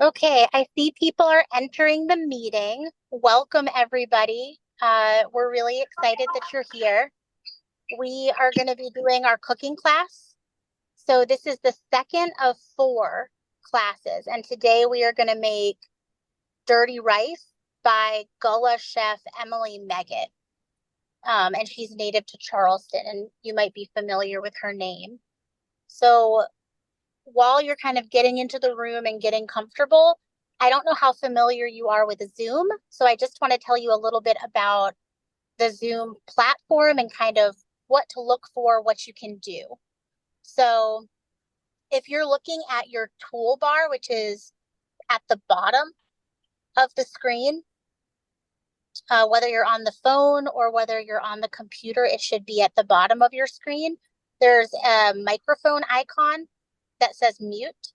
Okay, I see people are entering the meeting. Welcome, everybody. We're really excited that you're here. We are going to be doing our cooking class. So this is the second of four classes, and today we are going to make dirty rice by Gullah Chef Emilly Meggett. And she's native to Charleston, and you might be familiar with her name. So while you're kind of getting into the room and getting comfortable, I don't know how familiar you are with Zoom. So I just want to tell you a little bit about the Zoom platform and kind of what to look for, what you can do. So if you're looking at your toolbar, which is at the bottom of the screen, whether you're on the phone or whether you're on the computer, it should be at the bottom of your screen. There's a microphone icon that says mute.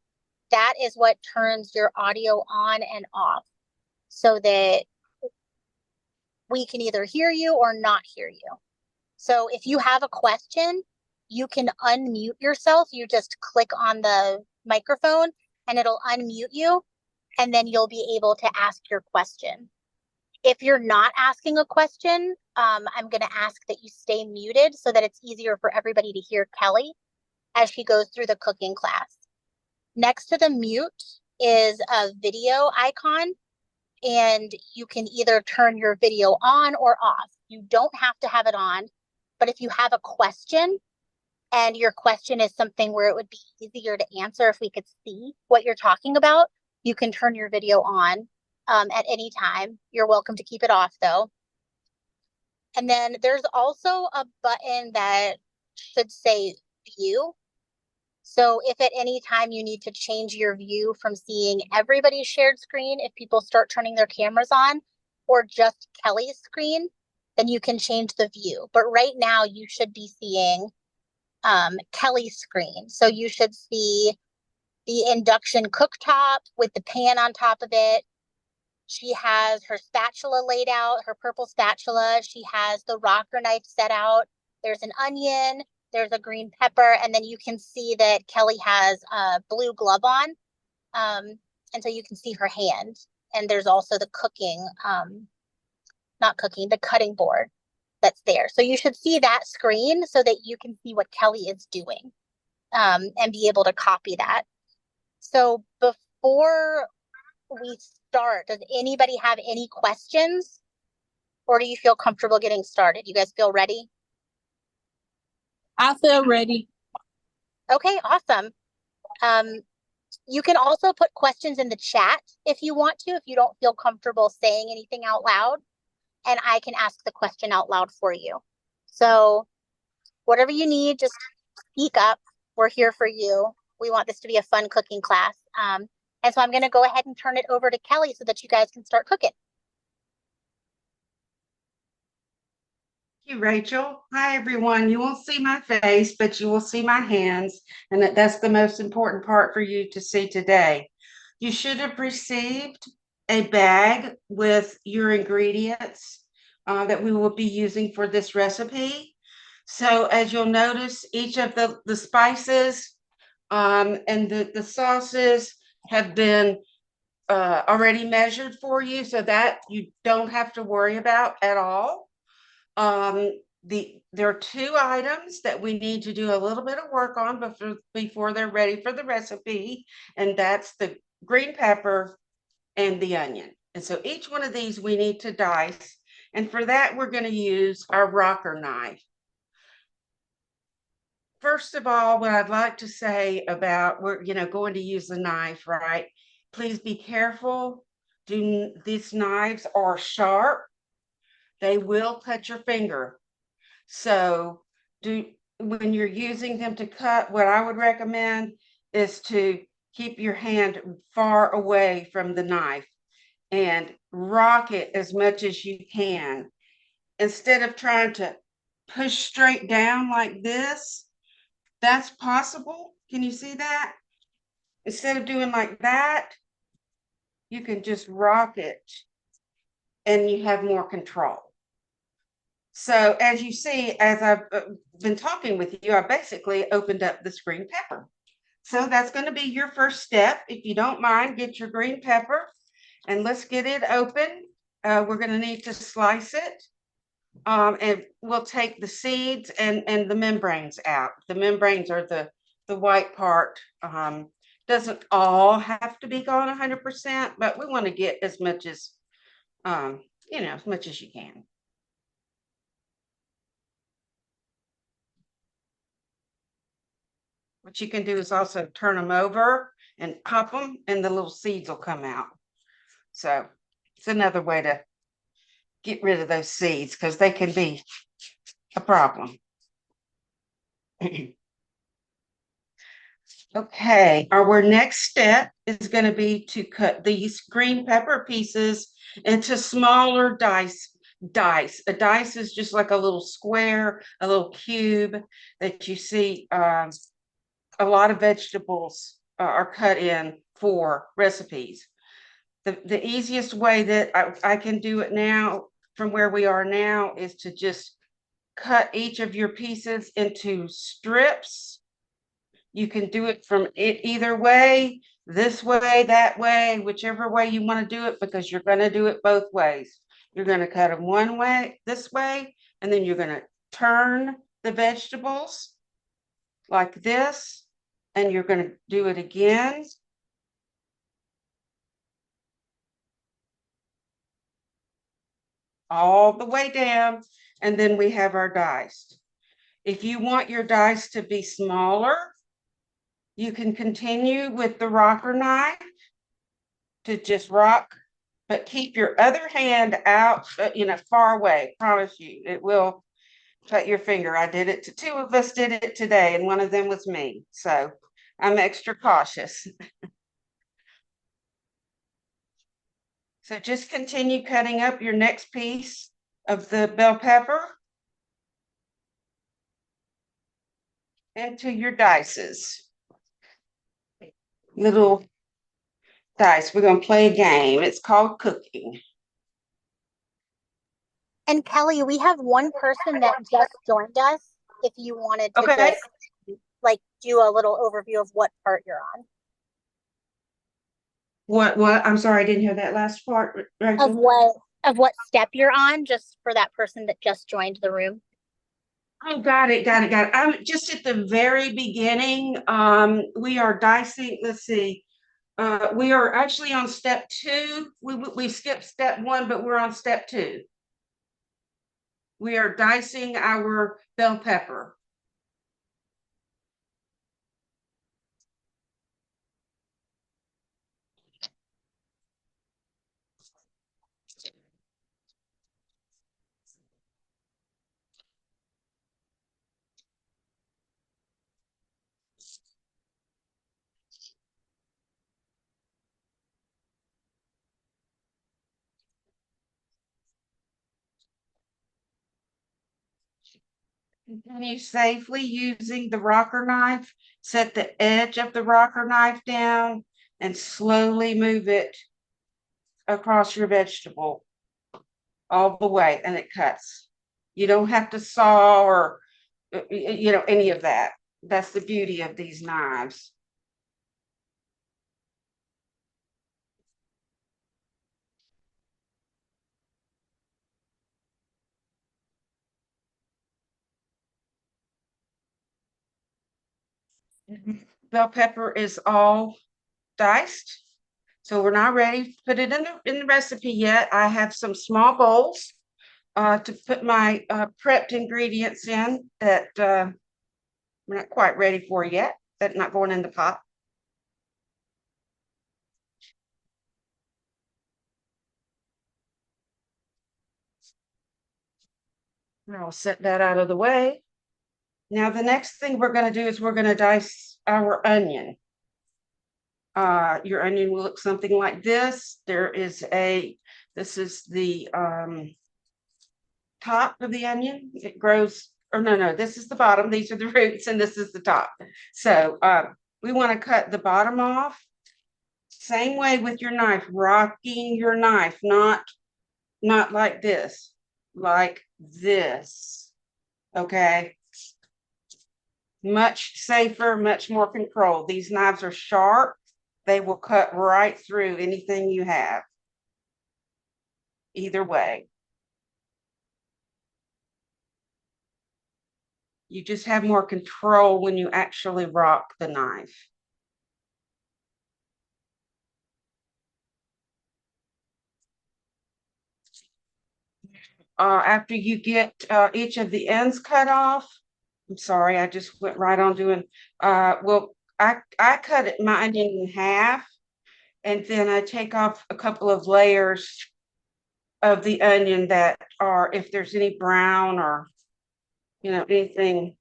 That is what turns your audio on and off so that we can either hear you or not hear you. So if you have a question, you can unmute yourself. You just click on the microphone and it'll unmute you, and then you'll be able to ask your question. If you're not asking a question, I'm going to ask that you stay muted so that it's easier for everybody to hear Kelly as she goes through the cooking class. Next to the mute is a video icon, and you can either turn your video on or off. You don't have to have it on, but if you have a question and your question is something where it would be easier to answer if we could see what you're talking about, you can turn your video on at any time. You're welcome to keep it off though. And then there's also a button that should say view. So if at any time you need to change your view from seeing everybody's shared screen, if people start turning their cameras on, or just Kelly's screen, then you can change the view. But right now you should be seeing Kelly's screen. So you should see the induction cooktop with the pan on top of it. She has her spatula laid out, her purple spatula. She has the rocker knife set out. There's an onion. There's a green pepper, and then you can see that Kelly has a blue glove on. And so you can see her hand. And there's also the the cutting board that's there. So you should see that screen so that you can see what Kelly is doing and be able to copy that. So before we start, does anybody have any questions? Or do you feel comfortable getting started? You guys feel ready? I feel ready. Okay, awesome. You can also put questions in the chat if you want to, if you don't feel comfortable saying anything out loud, and I can ask the question out loud for you. So whatever you need, just speak up. We're here for you. We want this to be a fun cooking class. And so I'm going to go ahead and turn it over to Kelly so that you guys can start cooking. Thank you, Rachel. Hi, everyone. You won't see my face, but you will see my hands, and that's the most important part for you to see today. You should have received a bag with your ingredients that we will be using for this recipe. So as you'll notice, each of the spices and the sauces have been already measured for you, so that you don't have to worry about at all. There are two items that we need to do a little bit of work on before they're ready for the recipe, and that's the green pepper and the onion. And so each one of these we need to dice, and for that we're going to use our rocker knife. First of all, what I'd like to say about we're going to use the knife, right? Please be careful. These knives are sharp. They will cut your finger. So when you're using them to cut, what I would recommend is to keep your hand far away from the knife and rock it as much as you can. Instead of trying to push straight down like this, that's possible. Can you see that? Instead of doing like that, you can just rock it and you have more control. So as you see, as I've been talking with you, I basically opened up this green pepper. So that's going to be your first step. If you don't mind, get your green pepper and let's get it open. We're going to need to slice it. And we'll take the seeds and the membranes out. The membranes are the white part. Doesn't all have to be gone 100%, but we want to get as much as, as much as you can. What you can do is also turn them over and pop them and the little seeds will come out. So it's another way to get rid of those seeds because they can be a problem. Okay, our next step is going to be to cut these green pepper pieces into smaller dice. A dice is just like a little square, a little cube that you see. A lot of vegetables are cut in for recipes. The easiest way that I can do it now from where we are now is to just cut each of your pieces into strips. You can do it from either way, this way, that way, whichever way you want to do it, because you're going to do it both ways. You're going to cut them one way, this way, and then you're going to turn the vegetables like this, and you're going to do it again. All the way down, and then we have our dice. If you want your dice to be smaller, you can continue with the rocker knife to just rock, but keep your other hand out, far away. Promise you, it will cut your finger. I did it to two of us did it today, and one of them was me. So I'm extra cautious. So just continue cutting up your next piece of the bell pepper into your dices. Little dice. We're going to play a game. It's called cooking. And Kelly, we have one person that just joined us. If you wanted to Okay. just like do a little overview of what part you're on. What? I'm sorry, I didn't hear that last part. Of what step you're on, just for that person that just joined the room. Oh, got it. I'm just at the very beginning. We are dicing. Let's see. We are actually on step 2. We skipped step 1, but we're on step 2. We are dicing our bell pepper. Continue safely using the rocker knife. Set the edge of the rocker knife down and slowly move it across your vegetable all the way, and it cuts. You don't have to saw or any of that. That's the beauty of these knives. Bell pepper is all diced, so we're not ready to put it in the recipe yet. I have some small bowls to put my prepped ingredients in that we're not quite ready for yet. That's not going in the pot. I'll set that out of the way. Now the next thing we're going to do is we're going to dice our onion. Your onion will look something like this. This is the top of the onion. It grows, or no, this is the bottom. These are the roots and this is the top. So we want to cut the bottom off. Same way with your knife, rocking your knife, not like this, like this. Okay. Much safer, much more control. These knives are sharp. They will cut right through anything you have. Either way. You just have more control when you actually rock the knife. After you get each of the ends cut off, I'm sorry, I just went right on doing, well, I cut mine in half, and then I take off a couple of layers of the onion that are, if there's any brown or, anything,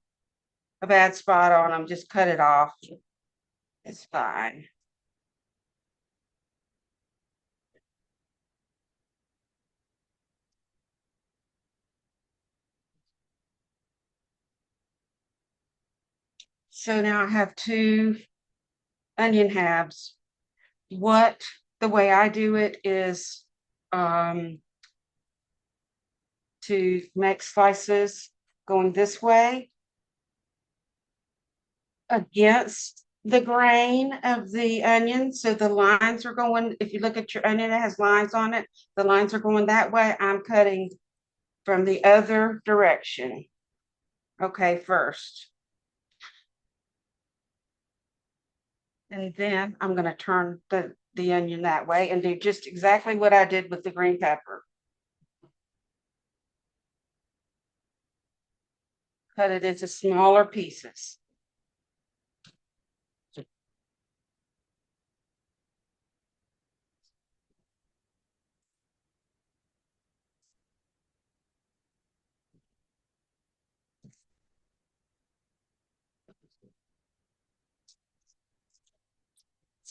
a bad spot on them, just cut it off. It's fine. So now I have 2 onion halves. The way I do it is to make slices going this way against the grain of the onion. So the lines are going, if you look at your onion, it has lines on it. The lines are going that way. I'm cutting from the other direction. Okay, first. And then I'm going to turn the onion that way and do just exactly what I did with the green pepper. Cut it into smaller pieces.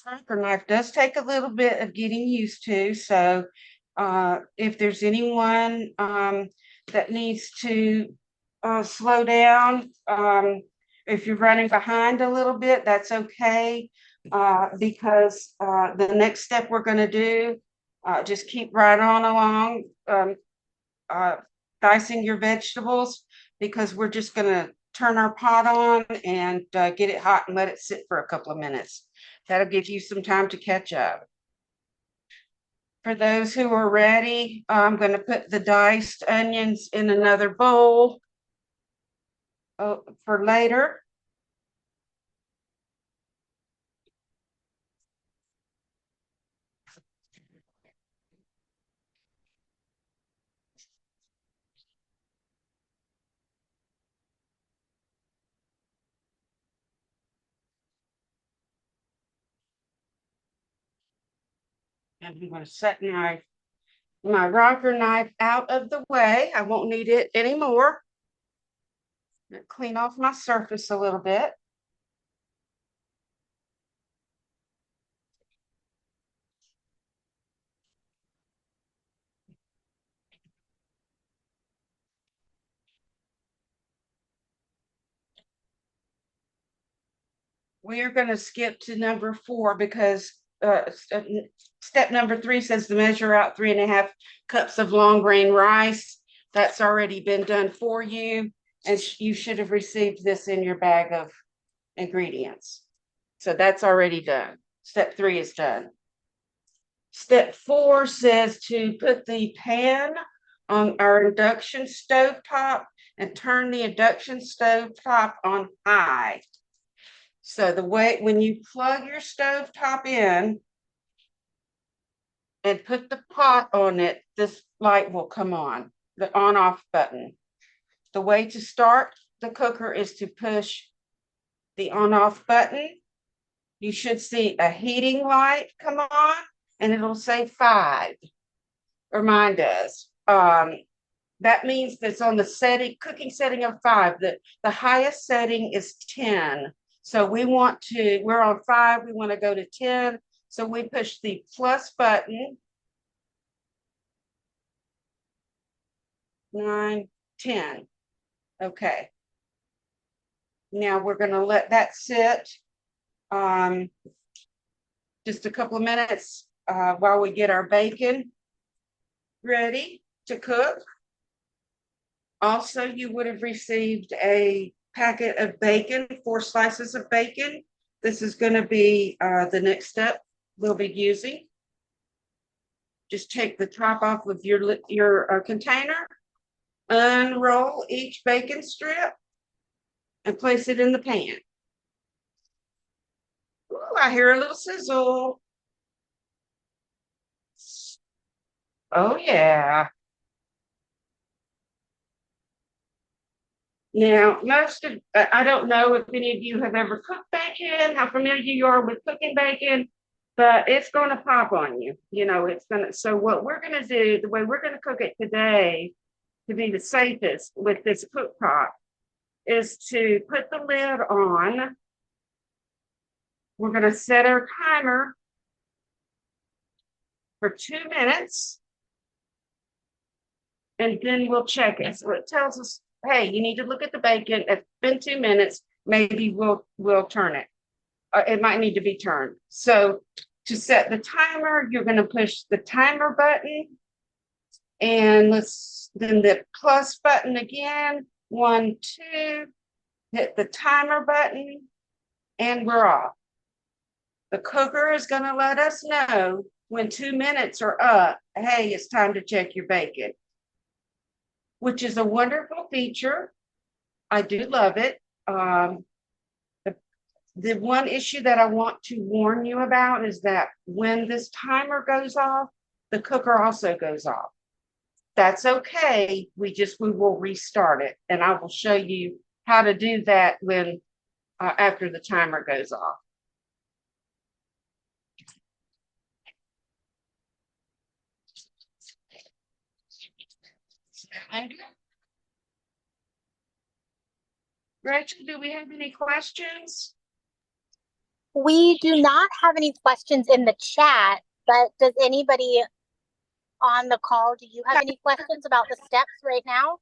Cracker knife does take a little bit of getting used to. So if there's anyone that needs to slow down, if you're running behind a little bit, that's okay. Because the next step we're going to do, just keep right on along, dicing your vegetables, because we're just going to turn our pot on and get it hot and let it sit for a couple of minutes. That'll give you some time to catch up. For those who are ready, I'm going to put the diced onions in another bowl for later. And I'm going to set my rocker knife out of the way. I won't need it anymore. Clean off my surface a little bit. We are going to skip to number 4 because step number 3 says to measure out 3.5 cups of long grain rice. That's already been done for you, and you should have received this in your bag of ingredients. So that's already done. Step 3 is done. Step 4 says to put the pan on our induction stove top and turn the induction stove top on high. So the way, when you plug your stove top in and put the pot on it, this light will come on, the on-off button. The way to start the cooker is to push the on-off button. You should see a heating light come on, and it'll say 5, or mine does. That means that's on the cooking setting of 5. The highest setting is 10. So we're on 5, we want to go to 10. So we push the plus button, 9, 10. Okay. Now we're going to let that sit just a couple of minutes while we get our bacon ready to cook. Also, you would have received a packet of bacon, 4 slices of bacon. This is going to be the next step we'll be using. Just take the top off of your container, unroll each bacon strip, and place it in the pan. Ooh, I hear a little sizzle. Oh, yeah. Now, I don't know if any of you have ever cooked bacon, how familiar you are with cooking bacon, but it's going to pop on you. You know, so what we're going to do, the way we're going to cook it today to be the safest with this cook pot is to put the lid on. We're going to set our timer for 2 minutes, and then we'll check it. So it tells us, hey, you need to look at the bacon. It's been 2 minutes. Maybe we'll turn it. It might need to be turned. So to set the timer, you're going to push the timer button, and then the plus button again. 1, 2. Hit the timer button, and we're off. The cooker is going to let us know when 2 minutes are up. Hey, it's time to check your bacon, which is a wonderful feature. I do love it. The one issue that I want to warn you about is that when this timer goes off, the cooker also goes off. That's okay. We will restart it, and I will show you how to do that when after the timer goes off. Rachel, do we have any questions? We do not have any questions in the chat, but does anybody on the call, do you have any questions about the steps right now?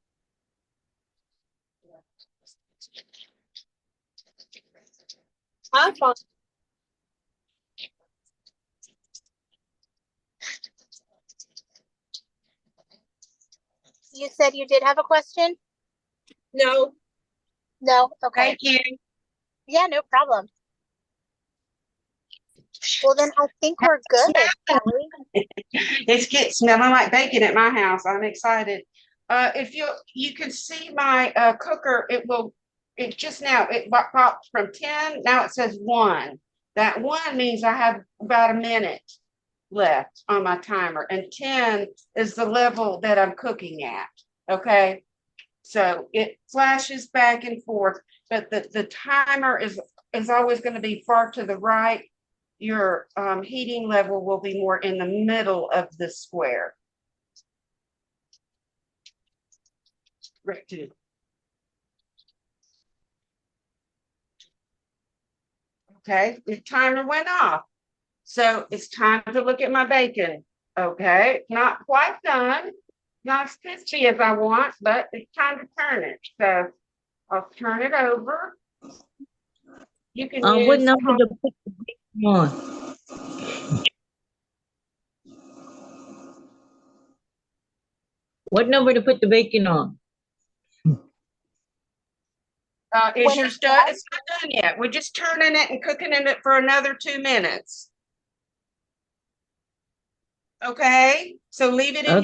You said you did have a question? No. No? Okay. Thank you. Yeah, no problem. Well, then I think we're good, Kelly. It's smelling like bacon at my house. I'm excited. If you can see my cooker, it just now, it popped from 10. Now it says 1. That 1 means I have about a minute left on my timer, and 10 is the level that I'm cooking at. Okay. So it flashes back and forth, but the timer is always going to be far to the right. Your heating level will be more in the middle of the square. Right. Okay, the timer went off. So it's time to look at my bacon. Okay, not quite done. Not as crispy as I want, but it's time to turn it. So I'll turn it over. You can use what number to put the bacon on? What number to put the bacon on? It's not done yet. We're just turning it and cooking it for another 2 minutes. Okay, so leave it in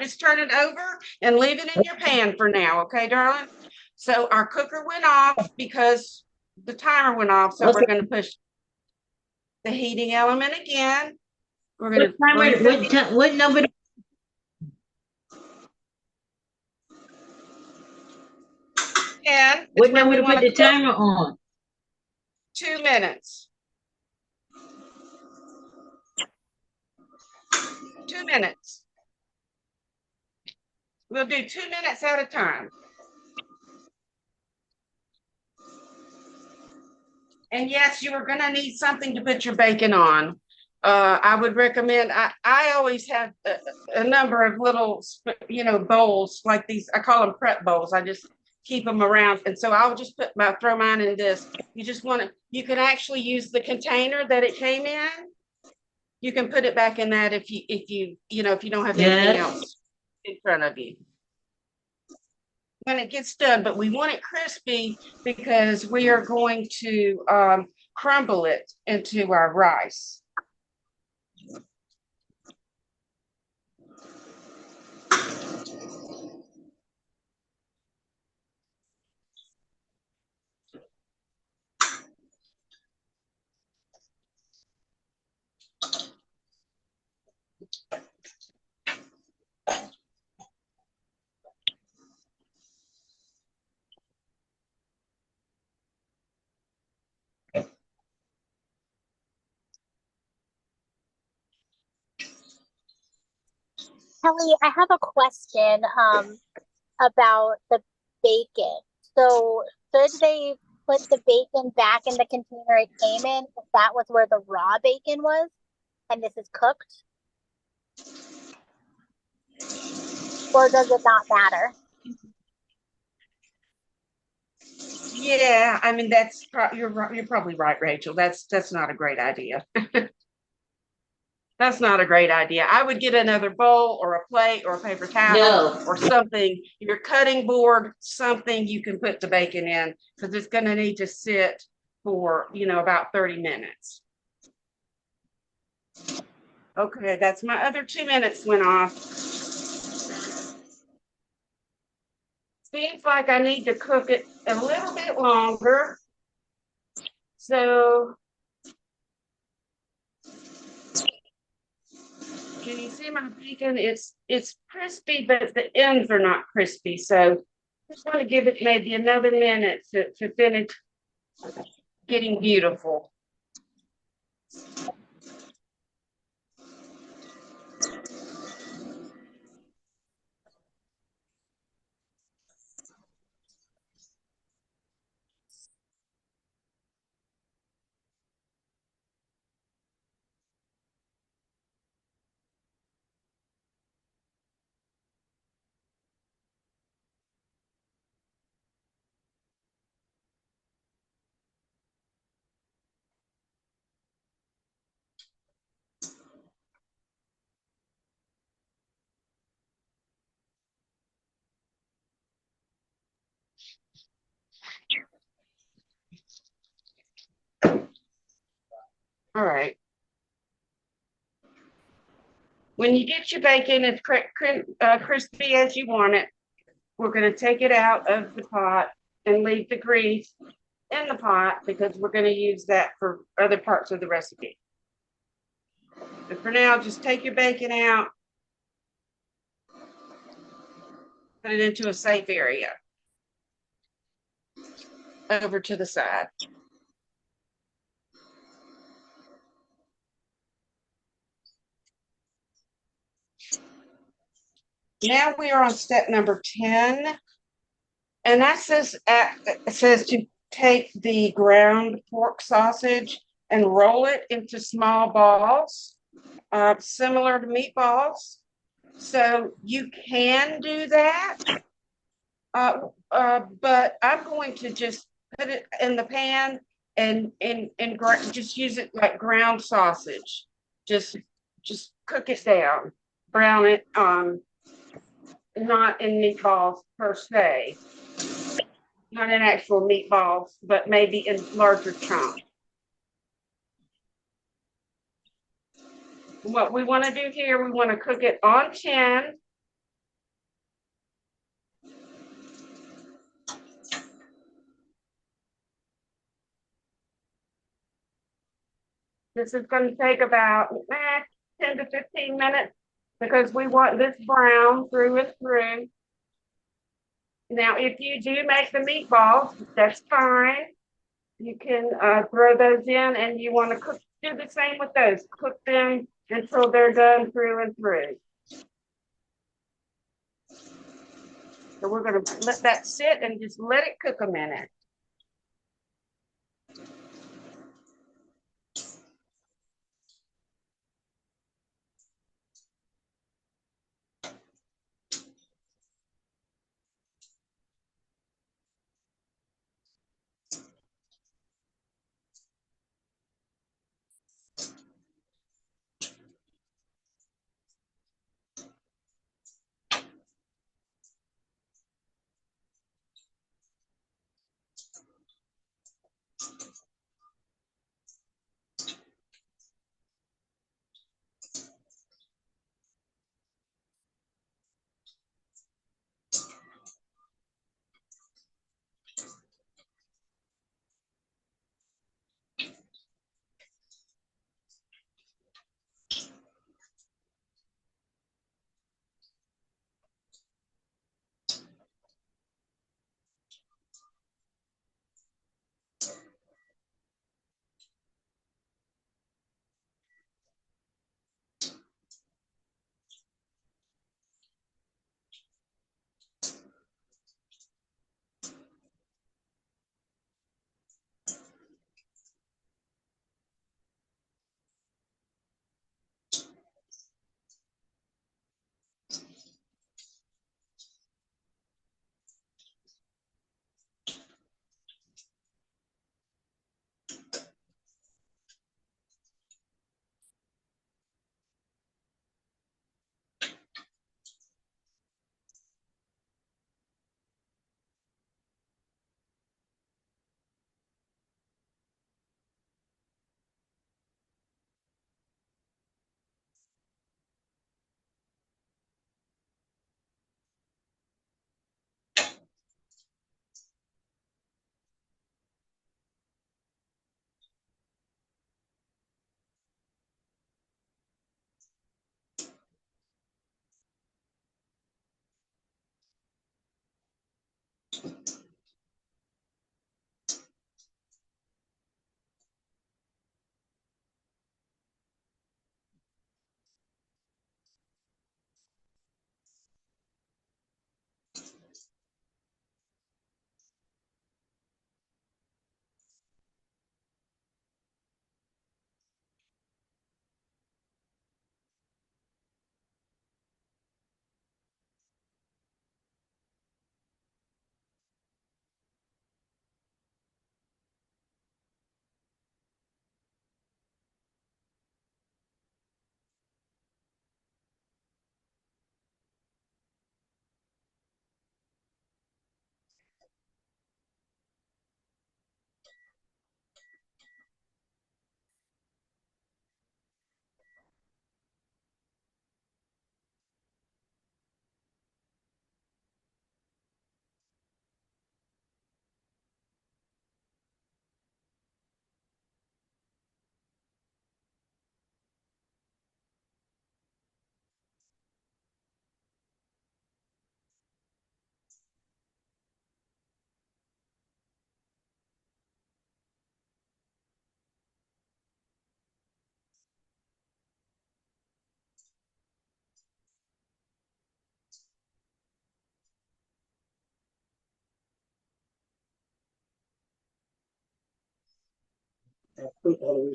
just turn it over and leave it in your pan for now. Okay, darling. So our cooker went off because the timer went off. So we're going to push the heating element again. We're going to What number? What number to put the timer on? 2 minutes. 2 minutes. We'll do 2 minutes at a time. And yes, you are going to need something to put your bacon on. I would recommend, I always have a number of little, bowls like these. I call them prep bowls. I just keep them around. And so I'll just throw mine in this. You can actually use the container that it came in. You can put it back in that if you don't have anything else in front of you. when it gets done, but we want it crispy because we are going to crumble it into our rice. Kelly, I have a question about the bacon. So should they put the bacon back in the container it came in if that was where the raw bacon was and this is cooked? Or does it not matter? Yeah, I mean you're probably right, Rachel. That's not a great idea. That's not a great idea. I would get another bowl or a plate or a paper towel No. or something, your cutting board, something you can put the bacon in because it's going to need to sit for, about 30 minutes. Okay, that's my other 2 minutes went off. Seems like I need to cook it a little bit longer. So can you see my bacon? It's crispy, but the ends are not crispy. So just want to give it maybe another minute to finish getting beautiful. All right. When you get your bacon as crispy as you want it, we're going to take it out of the pot and leave the grease in the pot because we're going to use that for other parts of the recipe. But for now, just take your bacon out, put it into a safe area over to the side. Now we are on step number 10. And that says to take the ground pork sausage and roll it into small balls, similar to meatballs. So you can do that, but I'm going to just put it in the pan and just use it like ground sausage. Just cook it down, brown it, not in meatballs per se. Not in actual meatballs, but maybe in larger chunks. What we want to do here, we want to cook it on 10. This is going to take about 10 to 15 minutes because we want this brown through and through. Now, if you do make the meatballs, that's fine. You can throw those in and you want to do the same with those. Cook them until they're done through and through. So we're going to let that sit and just let it cook a minute.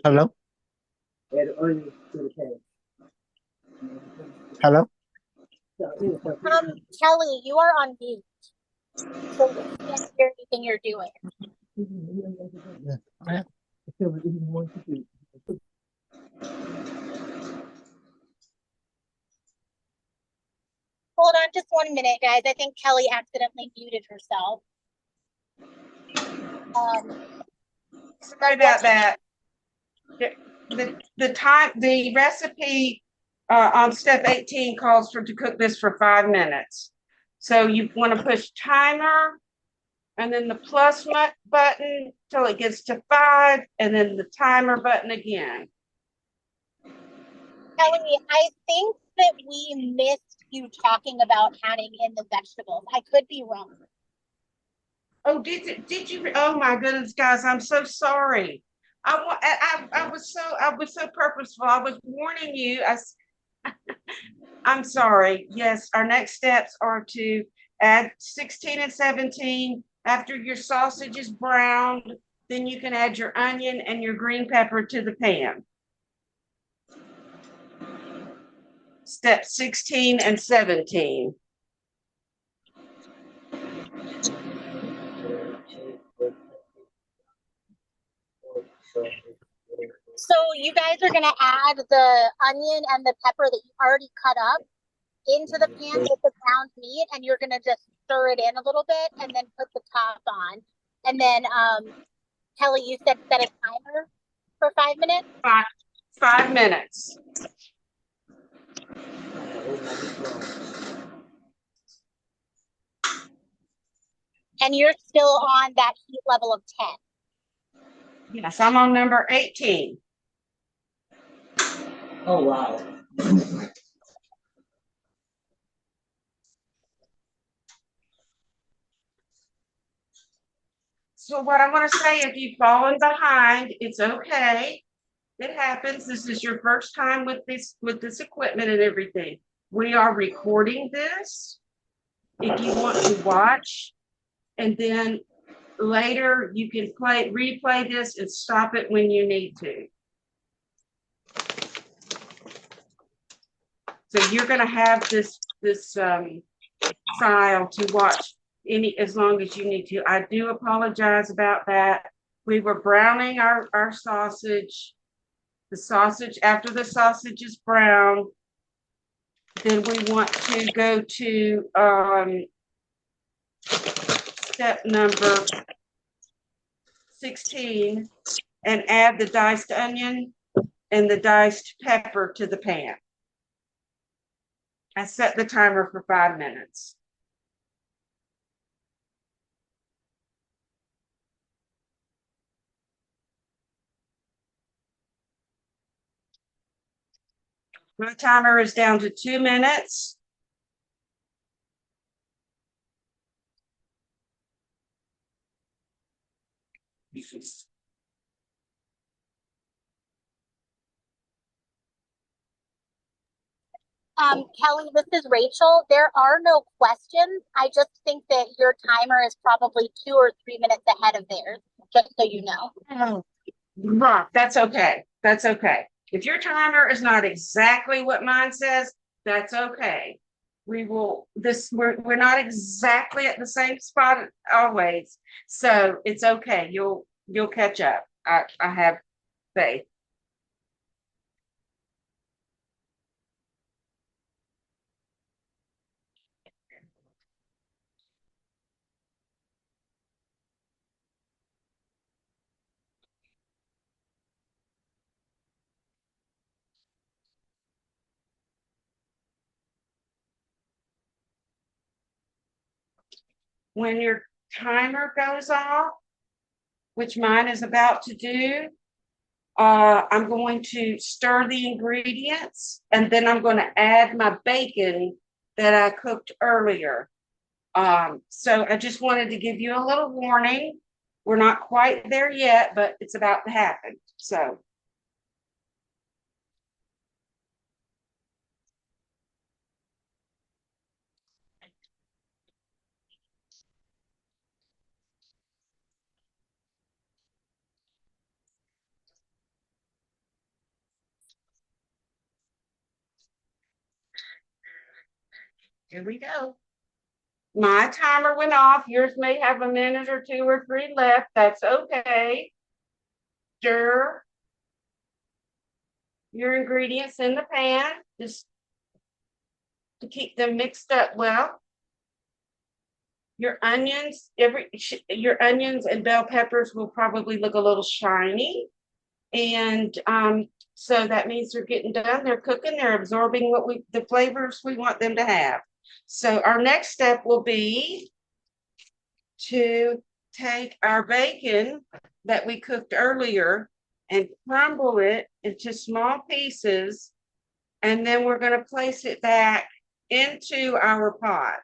Hello? Hello? Kelly, you are on mute, so we can't hear anything you're doing. Hold on just 1 minute, guys. I think Kelly accidentally muted herself. Sorry about that. The recipe on step 18 calls for to cook this for 5 minutes. So you want to push timer and then the plus button till it gets to 5, and then the timer button again. Kelly, I think that we missed you talking about adding in the vegetables. I could be wrong. Oh, did you? Oh my goodness, guys, I'm so sorry. I was so purposeful. I was warning you. I'm sorry. Yes, our next steps are to add 16 and 17 after your sausage is browned. Then you can add your onion and your green pepper to the pan. Step 16 and 17. So you guys are gonna add the onion and the pepper that you already cut up into the pan with the ground meat, and you're gonna just stir it in a little bit and then put the top on. And then Kelly, you said set a timer for 5 minutes? 5 minutes. And you're still on that heat level of 10. Yes, I'm on number 18. Oh, wow. So what I want to say, if you've fallen behind, it's okay. It happens. This is your first time with this equipment and everything. We are recording this. If you want to watch, and then later you can replay this and stop it when you need to. So you're going to have this file to watch as long as you need to. I do apologize about that. We were browning our sausage. The sausage, after the sausage is brown, then we want to go to step number 16 and add the diced onion and the diced pepper to the pan. I set the timer for 5 minutes. My timer is down to 2 minutes. Kelly, this is Rachel. There are no questions. I just think that your timer is probably 2 or 3 minutes ahead of theirs, just so you know. Oh, right. That's okay. That's okay. If your timer is not exactly what mine says, that's okay. We're not exactly at the same spot always. So it's okay. You'll catch up. I have faith. When your timer goes off, which mine is about to do, I'm going to stir the ingredients, and then I'm going to add my bacon that I cooked earlier. So I just wanted to give you a little warning. We're not quite there yet, but it's about to happen. So Here we go. My timer went off. Yours may have a minute or 2 or 3 left. That's okay. Stir your ingredients in the pan just to keep them mixed up well. Your onions, your onions and bell peppers will probably look a little shiny. And so that means they're getting done. They're cooking. They're absorbing the flavors we want them to have. So our next step will be to take our bacon that we cooked earlier and crumble it into small pieces. And then we're going to place it back into our pot.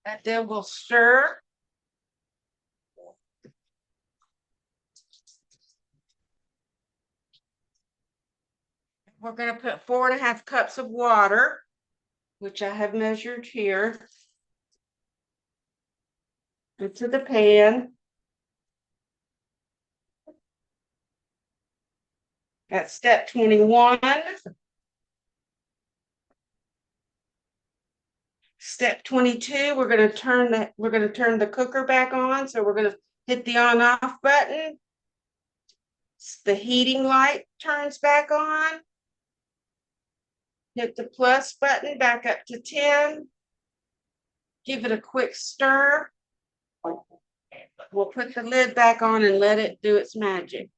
And then we'll stir. We're going to put 4.5 cups of water, which I have measured here, into the pan. At step 21. Step 22, we're going to turn the cooker back on. So we're going to hit the on off button. The heating light turns back on. Hit the plus button back up to 10. Give it a quick stir. We'll put the lid back on and let it do its magic.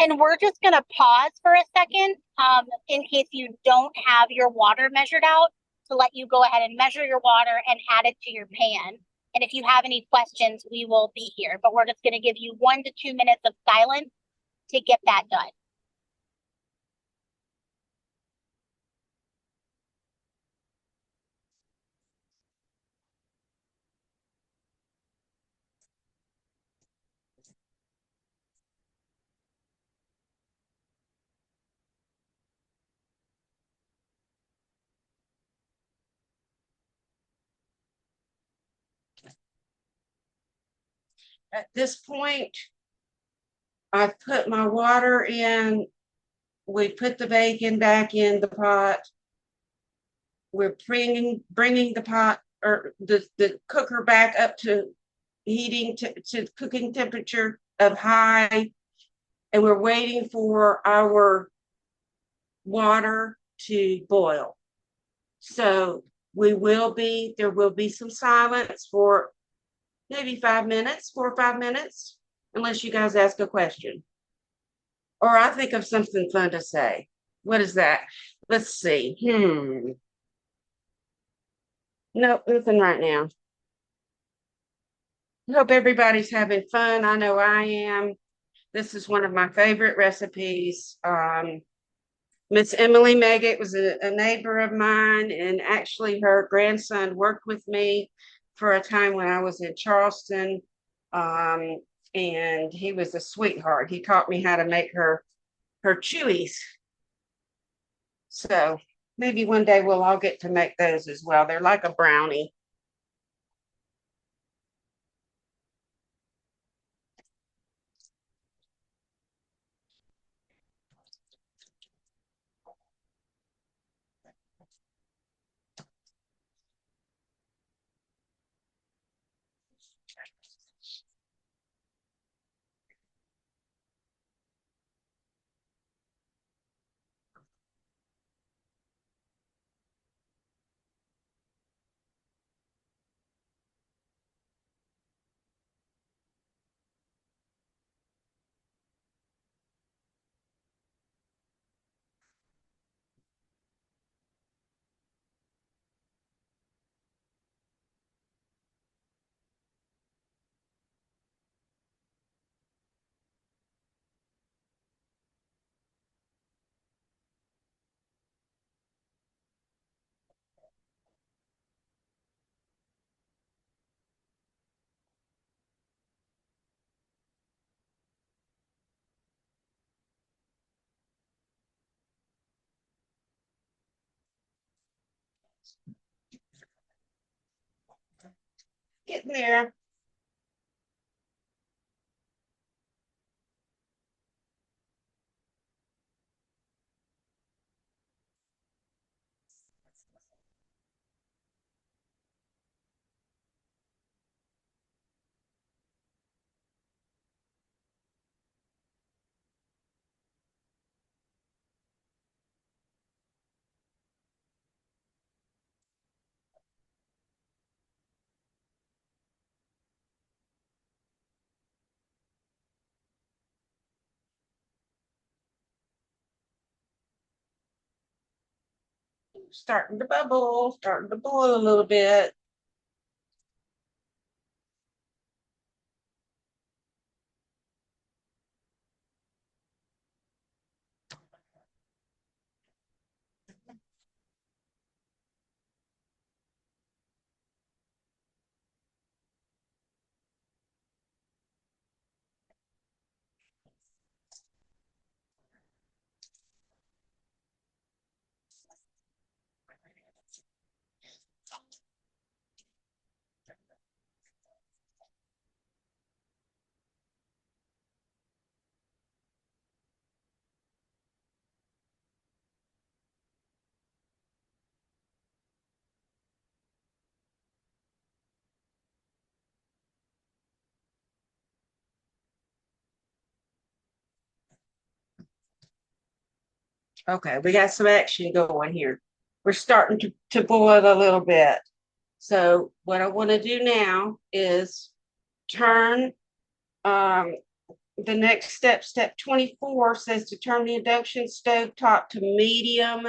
And we're just going to pause for a second in case you don't have your water measured out, to let you go ahead and measure your water and add it to your pan. And if you have any questions, we will be here. But we're just going to give you 1 to 2 minutes of silence to get that done. At this point, I've put my water in. We put the bacon back in the pot. We're bringing the pot or the cooker back up to heating to cooking temperature of high, and we're waiting for our water to boil. So there will be some silence for maybe 5 minutes, 4 or 5 minutes, unless you guys ask a question. Or I think of something fun to say. What is that? Let's see. Nope, nothing right now. Hope everybody's having fun. I know I am. This is one of my favorite recipes. Miss Emilly Meggett was a neighbor of mine, and actually her grandson worked with me for a time when I was in Charleston. And he was a sweetheart. He taught me how to make her chewies. So maybe one day we'll all get to make those as well. They're like a brownie. Getting there. Starting to bubble, starting to boil a little bit. Okay, we got some action going here. We're starting to boil a little bit. So what I want to do now is turn the next step, step 24 says to turn the induction stove top to medium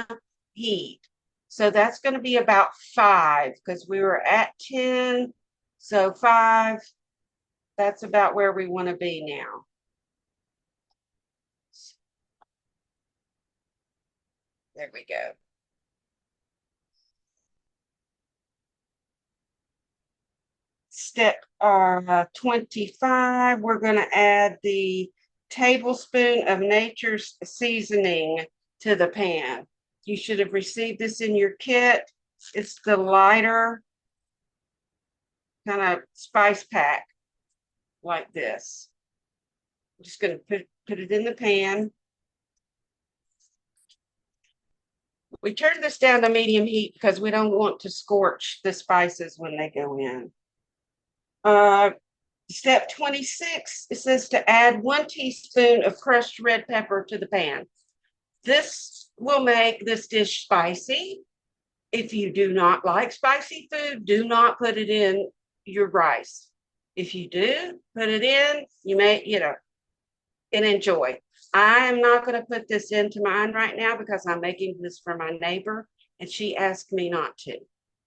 heat. So that's going to be about 5 because we were at 10. So 5, that's about where we want to be now. There we go. Step 25, we're going to add the tablespoon of nature's seasoning to the pan. You should have received this in your kit. It's the lighter kind of spice pack like this. I'm just going to put it in the pan. We turn this down to medium heat because we don't want to scorch the spices when they go in. Step 26, it says to add 1 teaspoon of crushed red pepper to the pan. This will make this dish spicy. If you do not like spicy food, do not put it in your rice. If you do, put it in, you may, and enjoy. I am not going to put this into mine right now because I'm making this for my neighbor and she asked me not to.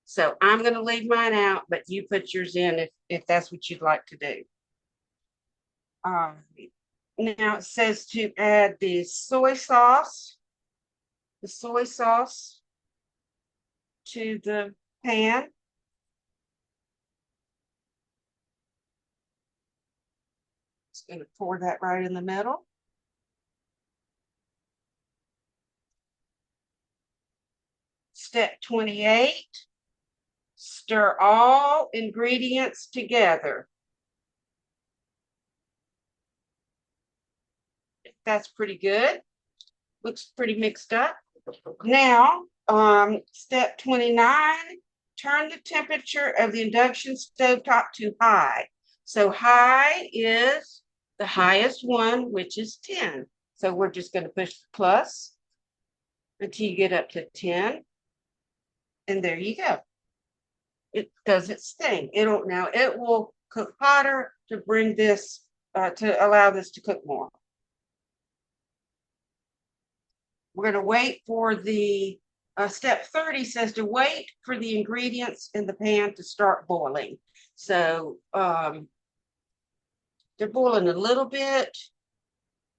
So I'm going to leave mine out, but you put yours in if that's what you'd like to do. Now it says to add the soy sauce to the pan. Just going to pour that right in the middle. Step 28, stir all ingredients together. That's pretty good. Looks pretty mixed up. Now, step 29, turn the temperature of the induction stovetop to high. So high is the highest one, which is 10. So we're just going to push the plus until you get up to 10. And there you go. It does its thing. It will cook hotter to bring this, to allow this to cook more. We're going to wait for the step 30 says to wait for the ingredients in the pan to start boiling. So they're boiling a little bit.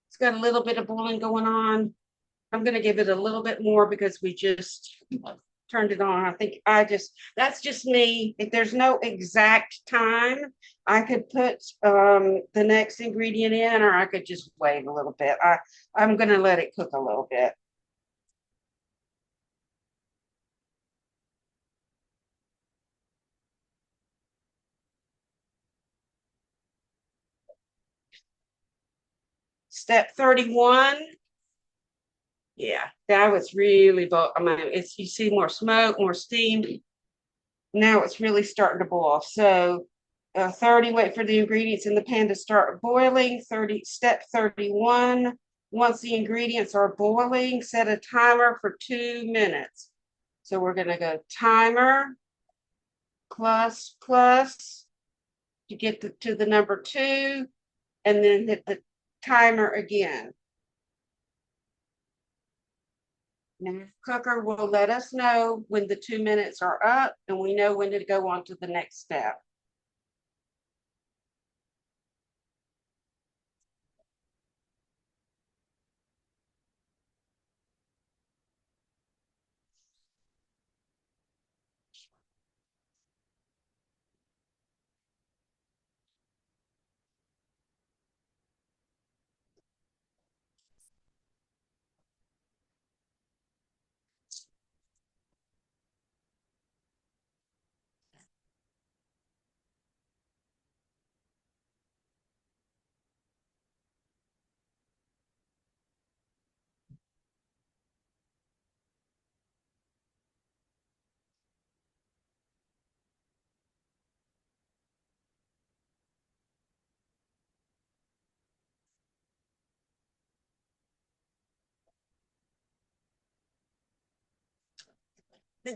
It's got a little bit of boiling going on. I'm going to give it a little bit more because we just turned it on. I think that's just me. If there's no exact time, I could put the next ingredient in, or I could just wait a little bit. I'm going to let it cook a little bit. Step 31. Yeah, that was really, I mean, it's, you see more smoke, more steam. Now it's really starting to boil. So 30, wait for the ingredients in the pan to start boiling. 30, step 31. Once the ingredients are boiling, set a timer for 2 minutes. So we're going to go timer plus to get to the number 2, and then hit the timer again. Now, cooker will let us know when the 2 minutes are up, and we know when to go on to the next step.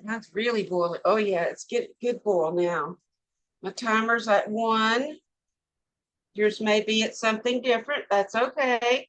That's really boiling. Oh yeah, it's good boil now. My timer's at 1. Yours may be at something different. That's okay.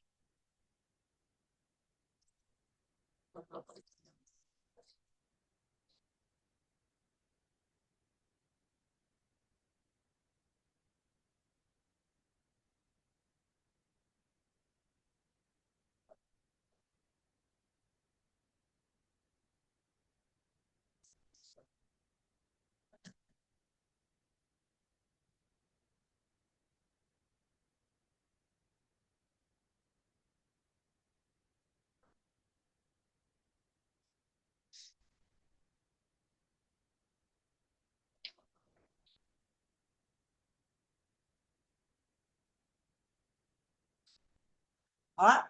Hot.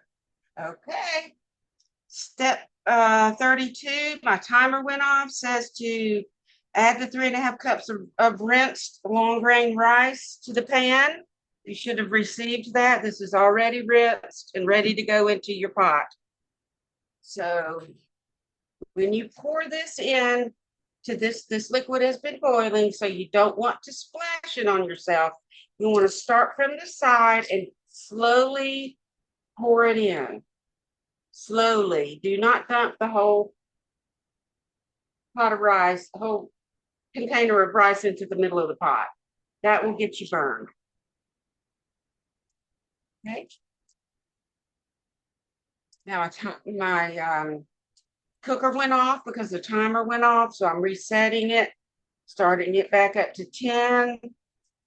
Okay. Step 32, my timer went off, says to add the 3.5 cups of rinsed long grain rice to the pan. You should have received that. This is already rinsed and ready to go into your pot. So when you pour this in to this liquid has been boiling, so you don't want to splash it on yourself. You want to start from the side and slowly pour it in. Slowly. Do not dump the whole pot of rice, the whole container of rice into the middle of the pot. That will get you burned. Okay. Now my cooker went off because the timer went off, so I'm resetting it, starting it back up to 10.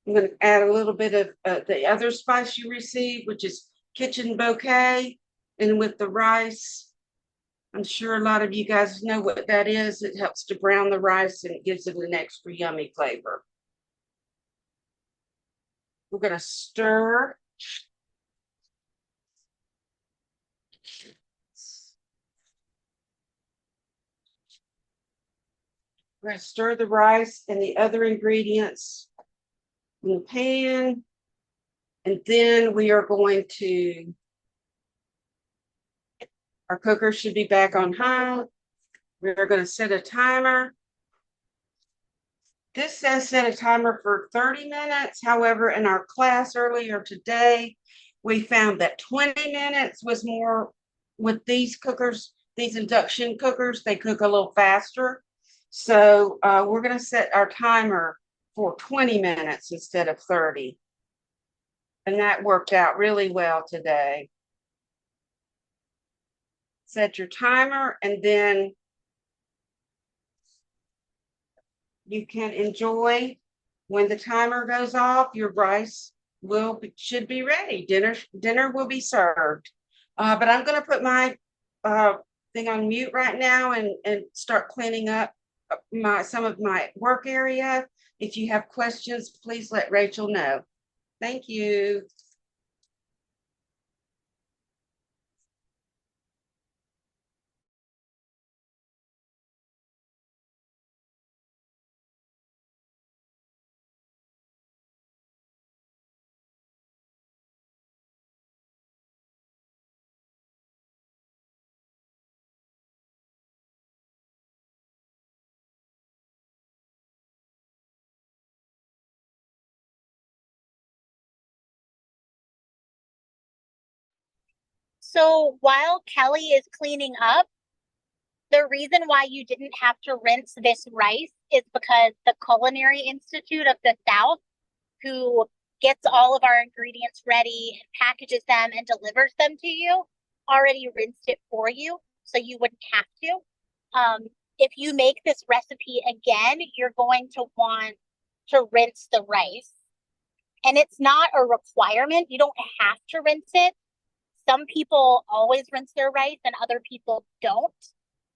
I'm going to add a little bit of the other spice you received, which is kitchen bouquet, and with the rice. I'm sure a lot of you guys know what that is. It helps to brown the rice and it gives it an extra yummy flavor. We're going to stir. We're going to stir the rice and the other ingredients in the pan. And then we are going to, our cooker should be back on high. We're going to set a timer. This says set a timer for 30 minutes. However, in our class earlier today, we found that 20 minutes was more with these cookers, these induction cookers, they cook a little faster. So we're going to set our timer for 20 minutes instead of 30. And that worked out really well today. Set your timer, and then you can enjoy. When the timer goes off, your rice should be ready. Dinner will be served. But I'm going to put my thing on mute right now and start cleaning up some of my work area. If you have questions, please let Rachel know. Thank you. So while Kelly is cleaning up, the reason why you didn't have to rinse this rice is because the Culinary Institute of the South, who gets all of our ingredients ready and packages them and delivers them to you, already rinsed it for you, so you wouldn't have to. If you make this recipe again, you're going to want to rinse the rice. And it's not a requirement. You don't have to rinse it. Some people always rinse their rice and other people don't.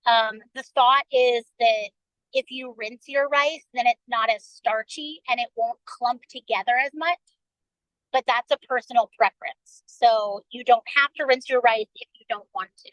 The thought is that if you rinse your rice, then it's not as starchy and it won't clump together as much. But that's a personal preference. So you don't have to rinse your rice if you don't want to.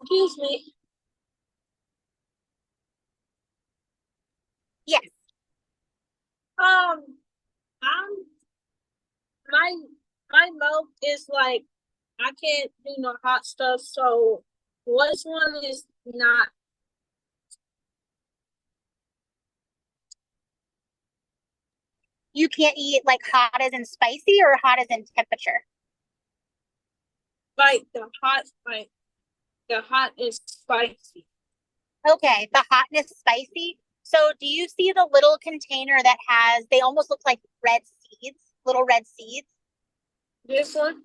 Excuse me. Yes. I'm my my mouth is like I can't do no hot stuff. So which one is not? You can't eat like hot as in spicy or hot as in temperature. Like the hot is spicy. Okay, the hotness spicy. So do you see the little container that has, they almost look like red seeds, little red seeds? This one?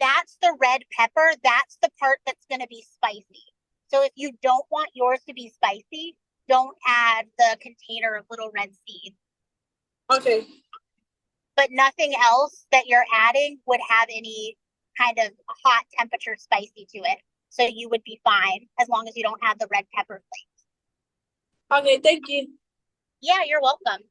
That's the red pepper. That's the part that's going to be spicy. So if you don't want yours to be spicy, don't add the container of little red seeds. Okay. But nothing else that you're adding would have any kind of hot temperature spicy to it. So you would be fine as long as you don't have the red pepper flakes. Okay, thank you. Yeah, you're welcome.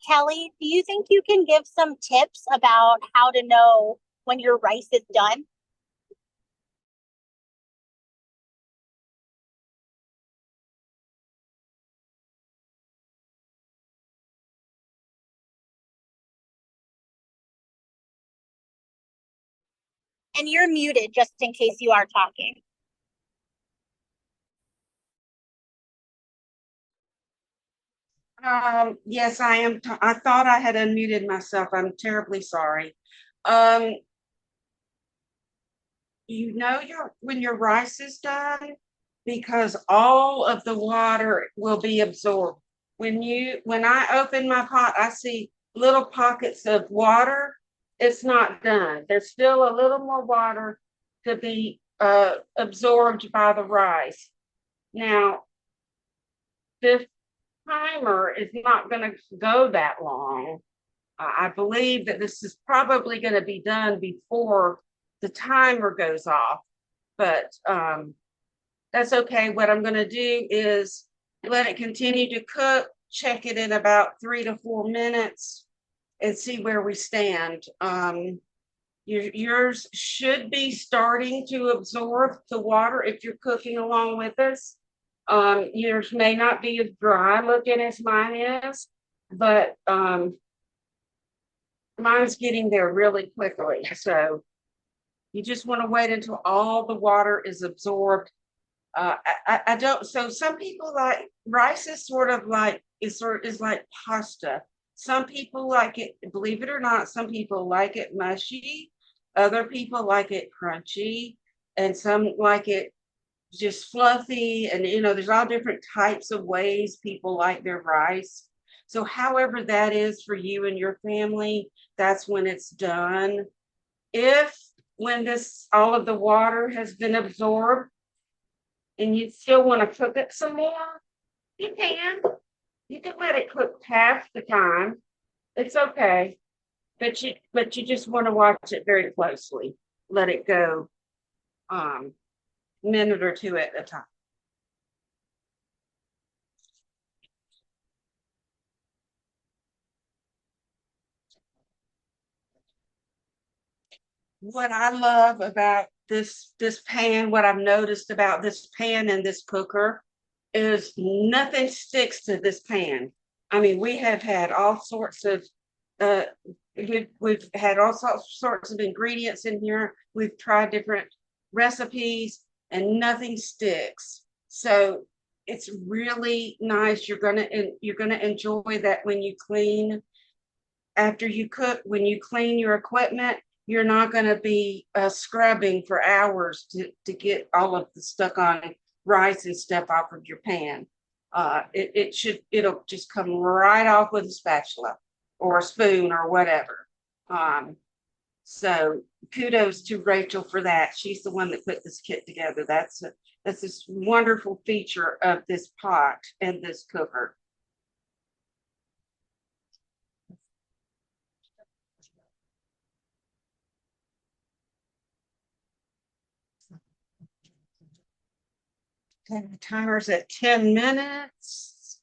Kelly, do you think you can give some tips about how to know when your rice is done? And you're muted just in case you are talking. Yes, I am. I thought I had unmuted myself. I'm terribly sorry. You know when your rice is done because all of the water will be absorbed. When I open my pot, I see little pockets of water. It's not done. There's still a little more water to be absorbed by the rice. Now, this timer is not going to go that long. I believe that this is probably going to be done before the timer goes off, but that's okay. What I'm going to do is let it continue to cook, check it in about 3 to 4 minutes, and see where we stand. Yours should be starting to absorb the water if you're cooking along with us. Yours may not be as dry looking as mine is, but mine's getting there really quickly. So you just want to wait until all the water is absorbed. I don't. So some people like rice is sort of like is like pasta. Some people like it. Believe it or not, some people like it mushy. Other people like it crunchy, and some like it just fluffy. And there's all different types of ways people like their rice. So however that is for you and your family, that's when it's done. If when this all of the water has been absorbed and you still want to cook it some more, you can. You can let it cook half the time. It's okay. But you just want to watch it very closely. Let it go minute or two at a time. What I love about this pan, what I've noticed about this pan and this cooker is nothing sticks to this pan. I mean, we have had all sorts of uh we've had all sorts of ingredients in here. We've tried different recipes and nothing sticks. So it's really nice. You're gonna enjoy that when you clean after you cook, when you clean your equipment, you're not going to be scrubbing for hours to get all of the stuck on rice and stuff off of your pan. It'll just come right off with a spatula or a spoon or whatever. So kudos to Rachel for that. She's the one that put this kit together. That's this wonderful feature of this pot and this cooker. Okay, the timer's at 10 minutes.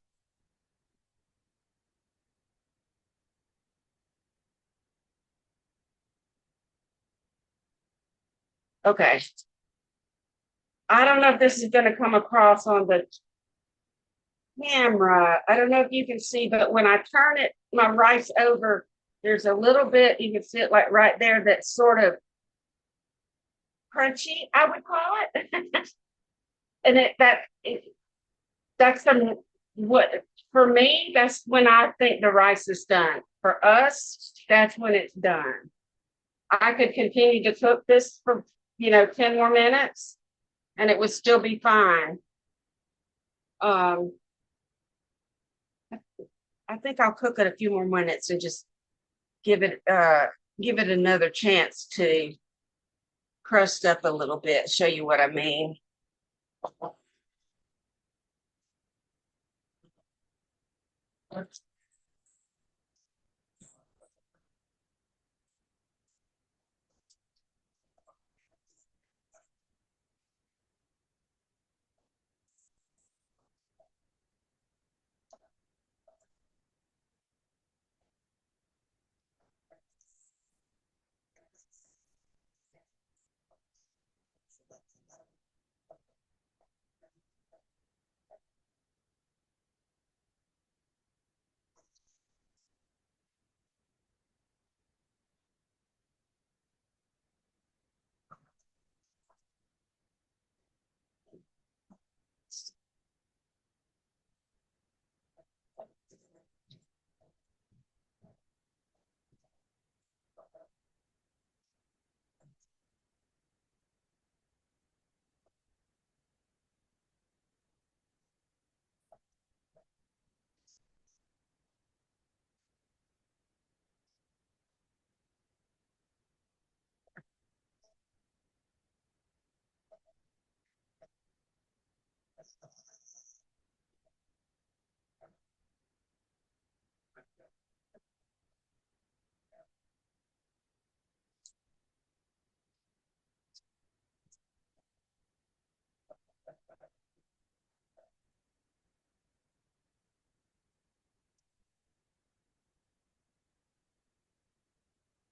Okay. I don't know if this is going to come across on the camera. I don't know if you can see, but when I turn it, my rice over, there's a little bit, you can see it like right there, that's sort of crunchy, I would call it. And that's what for me, that's when I think the rice is done. For us, that's when it's done. I could continue to cook this for 10 more minutes and it would still be fine. I think I'll cook it a few more minutes and just give it another chance to crust up a little bit, show you what I mean.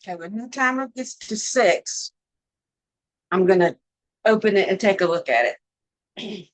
Okay, when the timer gets to 6, I'm gonna open it and take a look at it.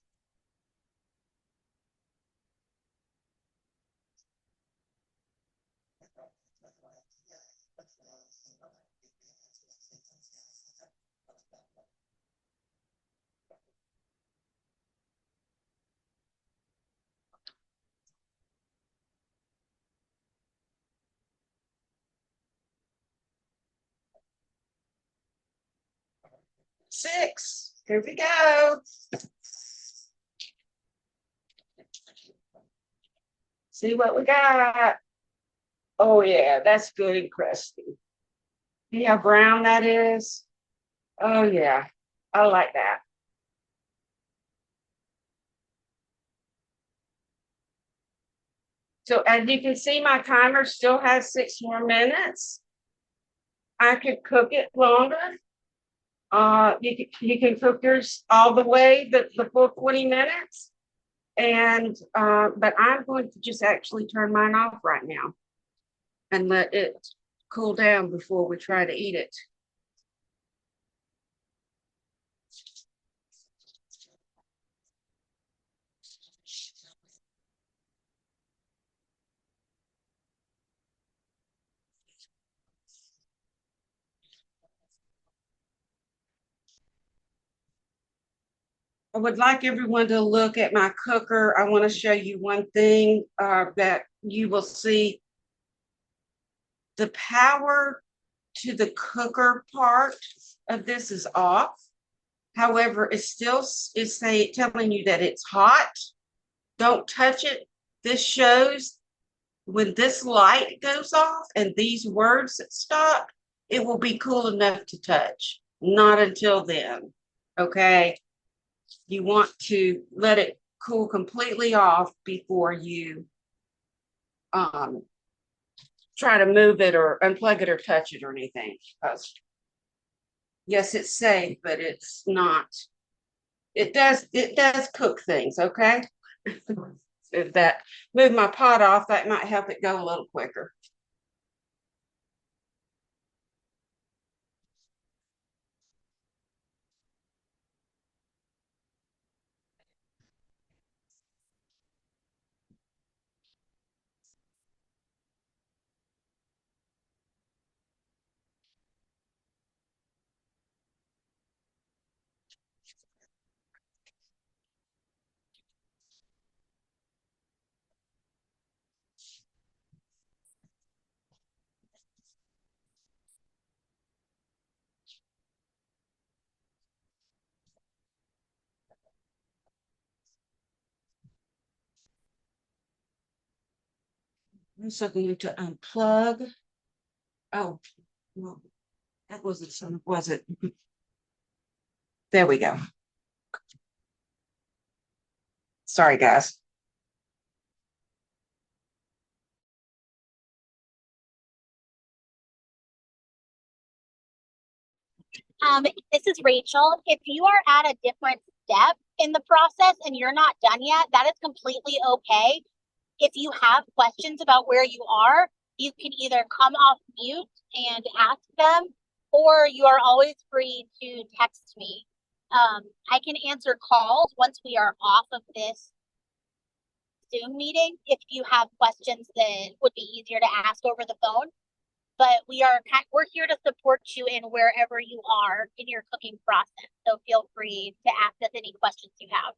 Six. Here we go. See what we got. Oh yeah, that's good and crusty. See how brown that is? Oh yeah, I like that. So as you can see, my timer still has 6 more minutes. I could cook it longer. You can cook yours all the way, the full 20 minutes. And but I'm going to just actually turn mine off right now and let it cool down before we try to eat it. I would like everyone to look at my cooker. I want to show you one thing that you will see. The power to the cooker part of this is off. However, it still is telling you that it's hot. Don't touch it. This shows when this light goes off and these words stop, it will be cool enough to touch. Not until then. Okay. You want to let it cool completely off before you try to move it or unplug it or touch it or anything. Because yes, it's safe, but it's not. It does cook things, okay? If that move my pot off, that might help it go a little quicker. I'm also going to unplug. Oh, well, that wasn't some, was it? There we go. Sorry, guys. This is Rachel. If you are at a different step in the process and you're not done yet, that is completely okay. If you have questions about where you are, you can either come off mute and ask them, or you are always free to text me. I can answer calls once we are off of this Zoom meeting if you have questions that would be easier to ask over the phone. But we're here to support you in wherever you are in your cooking process. So feel free to ask us any questions you have.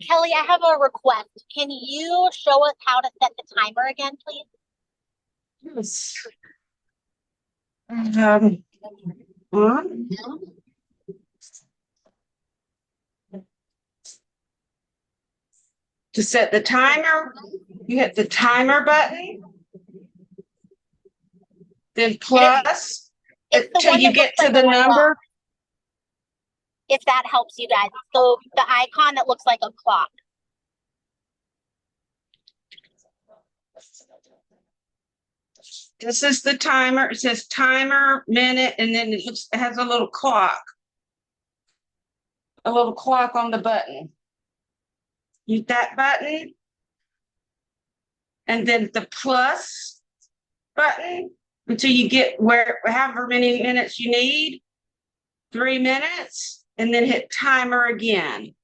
Kelly, I have a request. Can you show us how to set the timer again, please? Yes. To set the timer, you hit the timer button, then plus It's the till one you that looks get to like the a clock, number. if that helps you guys. So the icon that looks like a clock. This is the timer. It says timer, minute, and then it has a little clock. A little clock on the button. Hit that button. And then the plus button until you get however many minutes you need. 3 minutes, and then hit timer again.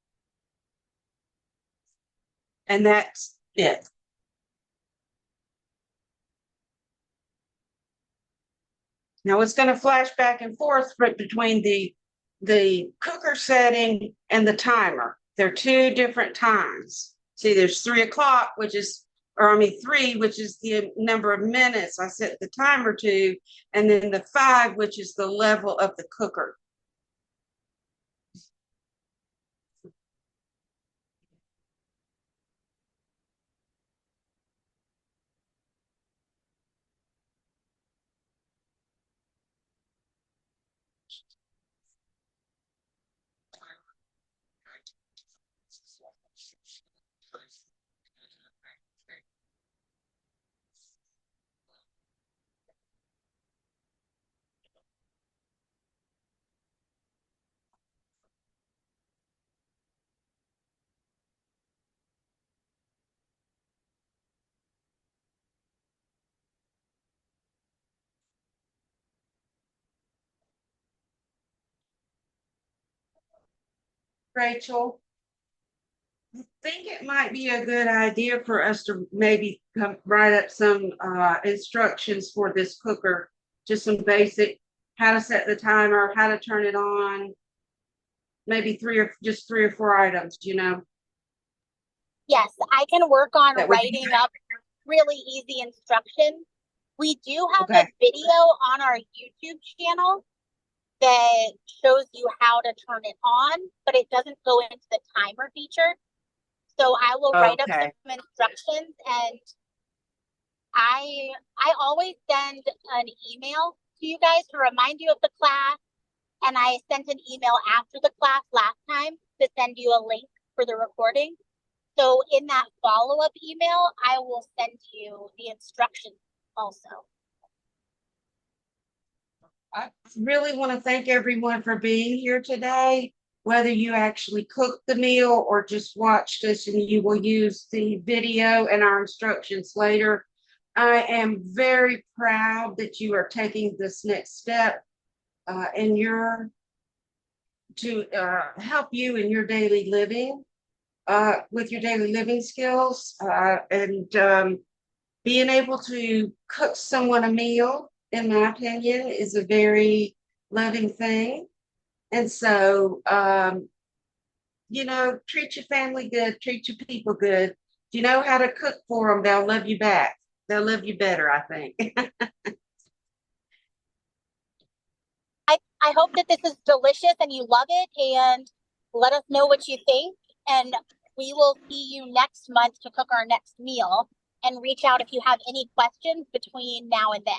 And that's it. Now it's going to flash back and forth between the cooker setting and the timer. They're two different times. See, there's 3 o'clock, which is, or I mean 3, which is the number of minutes I set the timer to, and then the 5, which is the level of the cooker. Rachel, I think it might be a good idea for us to maybe write up some instructions for this cooker, just some basic, how to set the timer, how to turn it on, maybe 3 or 4 items, you know. Yes, I can work on That would be writing up really easy instructions. We do have Okay. a video on our YouTube channel that shows you how to turn it on, but it doesn't go into the timer feature. So I will write up Okay. some instructions, and I always send an email to you guys to remind you of the class. And I sent an email after the class last time to send you a link for the recording. So in that follow-up email, I will send you the instructions also. I really want to thank everyone for being here today, whether you actually cooked the meal or just watched us and you will use the video and our instructions later. I am very proud that you are taking this next step to help you in your daily living, with your daily living skills, and being able to cook someone a meal, in my opinion, is a very loving thing. And so, you know, treat your family good, treat your people good. If you know how to cook for them, they'll love you back. They'll love you better, I think. I hope that this is delicious and you love it, and let us know what you think. And we will see you next month to cook our next meal, and reach out if you have any questions between now and then.